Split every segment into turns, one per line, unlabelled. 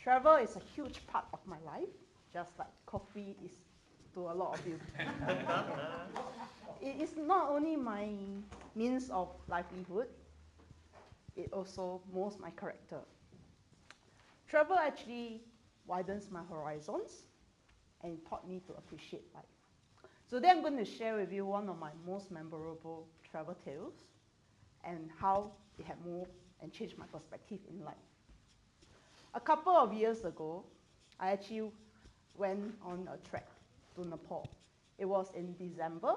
travel is a huge part of my life, just like coffee is to a lot of you. It is not only my means of livelihood, it also molds my character. Travel actually widens my horizons and taught me to appreciate life. So today I'm going to share with you one of my most memorable travel tales and how it had moved and changed my perspective in life. A couple of years ago, I actually went on a trek to Nepal. It was in December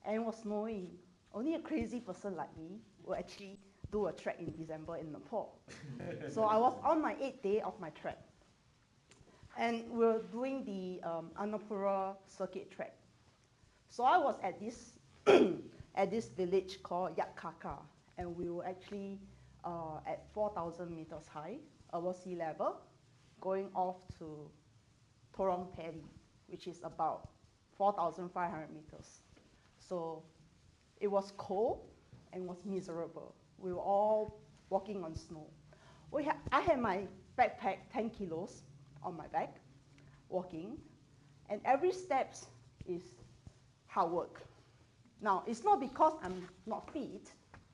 and it was snowing. Only a crazy person like me will actually do a trek in December in Nepal. So I was on my 8th day of my trek. And we were doing the Annapurna circuit trek. So I was at this at this village called Yatkaka, and we were actually at 4,000 meters high above sea level, going off to Torong Peri, which is about 4,500 meters. So it was cold and was miserable. We were all walking on snow. I had my backpack 10 kilos on my back, walking, and every step is hard work. Now, it's not because I'm not fit,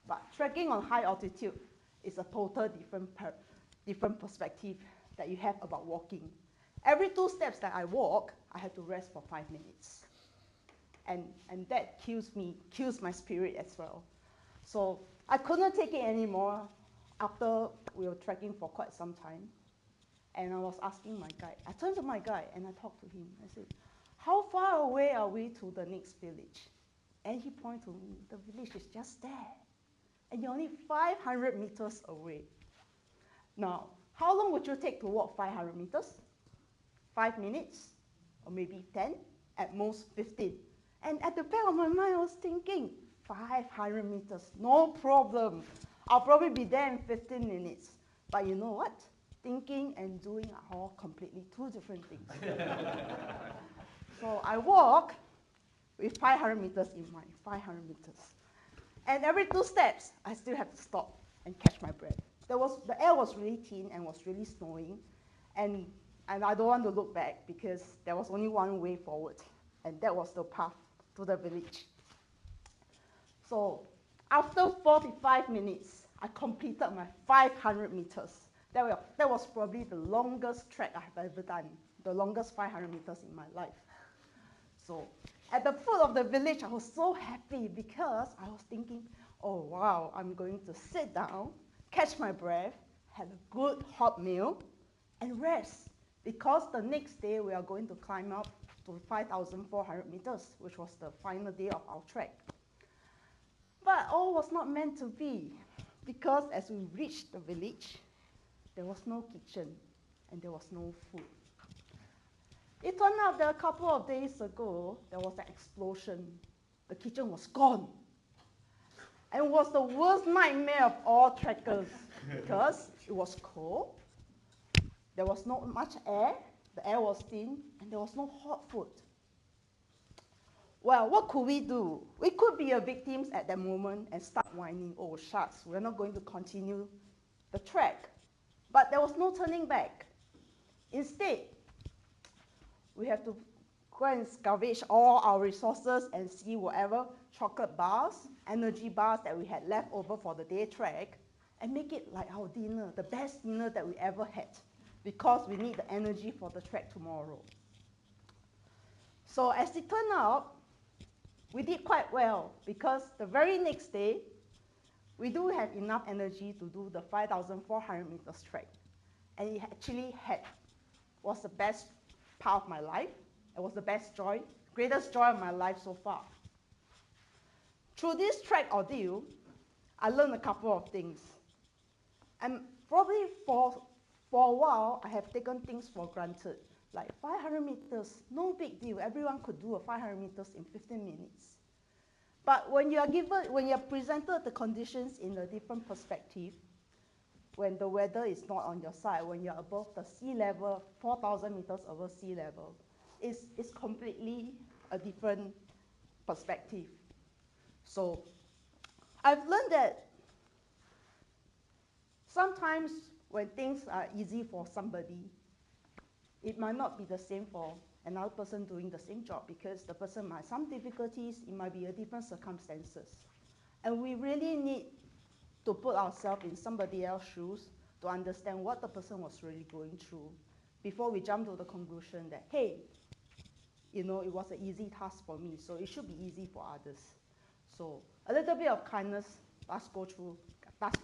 but trekking on high altitude is a total different perspective that you have about walking. Every 2 steps that I walk, I have to rest for 5 minutes. And that kills my spirit as well. So I couldn't take it anymore after we were trekking for quite some time. And I was asking my guide. I turned to my guide and I talked to him. I said, how far away are we to the next village? And he pointed to me, the village is just there. And you're only 500 meters away. Now, how long would you take to walk 500 meters? 5 minutes? Or maybe 10? At most 15. And at the back of my mind, I was thinking, 500 meters, no problem. I'll probably be there in 15 minutes. But you know what? Thinking and doing are all completely 2 different things. So I walk with 500 meters in mind, 500 meters. And every 2 steps, I still have to stop and catch my breath. The air was really thin and was really snowing. And I don't want to look back because there was only one way forward. And that was the path to the village. So after 45 minutes, I completed my 500 meters. That was probably the longest trek I have ever done, the longest 500 meters in my life. So at the foot of the village, I was so happy because I was thinking, oh wow, I'm going to sit down, catch my breath, have a good hot meal, and rest. Because the next day we are going to climb up to 5,400 meters, which was the final day of our trek. But all was not meant to be, because as we reached the village, there was no kitchen and there was no food. It turned out that a couple of days ago, there was an explosion. The kitchen was gone. And it was the worst nightmare of all trekkers because it was cold, there was not much air, the air was thin, and there was no hot food. Well, what could we do? We could be victims at that moment and start whining, oh shucks, we're not going to continue the trek. But there was no turning back. Instead, we have to go and scavenge all our resources and see whatever chocolate bars, energy bars that we had left over for the day trek, and make it like our dinner, the best dinner that we ever had, because we need the energy for the trek tomorrow. So as it turned out, we did quite well, because the very next day, we do have enough energy to do the 5,400 meters trek. And it actually was the best part of my life. It was the greatest joy of my life so far. Through this trek ordeal, I learned a couple of things. And probably for a while, I have taken things for granted. Like 500 meters, no big deal. Everyone could do a 500 meters in 15 minutes. But when you are presented the conditions in a different perspective, when the weather is not on your side, when you're above the sea level, 4,000 meters above sea level, it's completely a different perspective. So I've learned that Sometimes when things are easy for somebody, it might not be the same for another person doing the same job because the person might have some difficulties, it might be a different circumstances. And we really need to put ourselves in somebody else's shoes to understand what the person was really going through before we jump to the conclusion that, hey, it was an easy task for me, so it should be easy for others. So a little bit of kindness does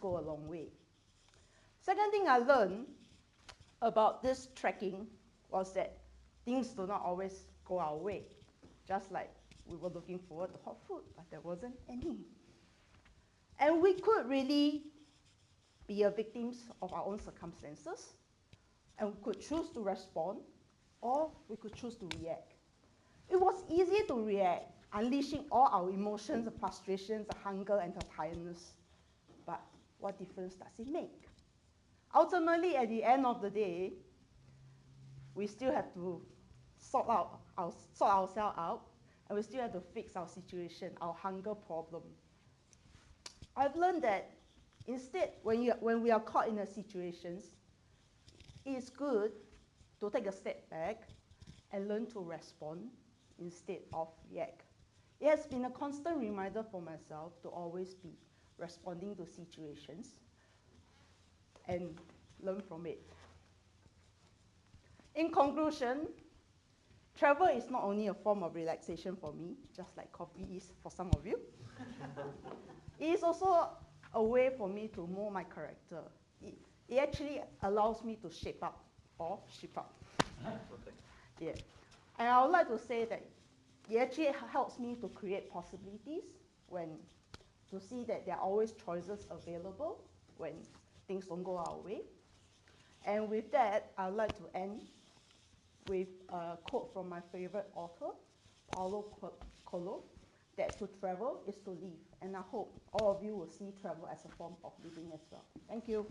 go a long way. Second thing I learned about this trekking was that things do not always go our way. Just like we were looking forward to hot food, but there wasn't any. And we could really be a victims of our own circumstances, and we could choose to respond, or we could choose to react. It was easy to react, unleashing all our emotions, the frustrations, the hunger, and the tiredness. But what difference does it make? Ultimately, at the end of the day, we still have to sort ourselves out, and we still have to fix our situation, our hunger problem. I've learned that instead, when we are caught in a situations, it's good to take a step back and learn to respond instead of react. It has been a constant reminder for myself to always be responding to situations and learn from it. In conclusion, travel is not only a form of relaxation for me, just like coffee is for some of you. It is also a way for me to mold my character. It actually allows me to shape up or shape up. Yeah. And I would like to say that it actually helps me to create possibilities to see that there are always choices available when things don't go our way. And with that, I'd like to end with a quote from my favorite author, Paulo Coelho, that to travel is to live. And I hope all of you will see travel as a form of living as well. Thank you.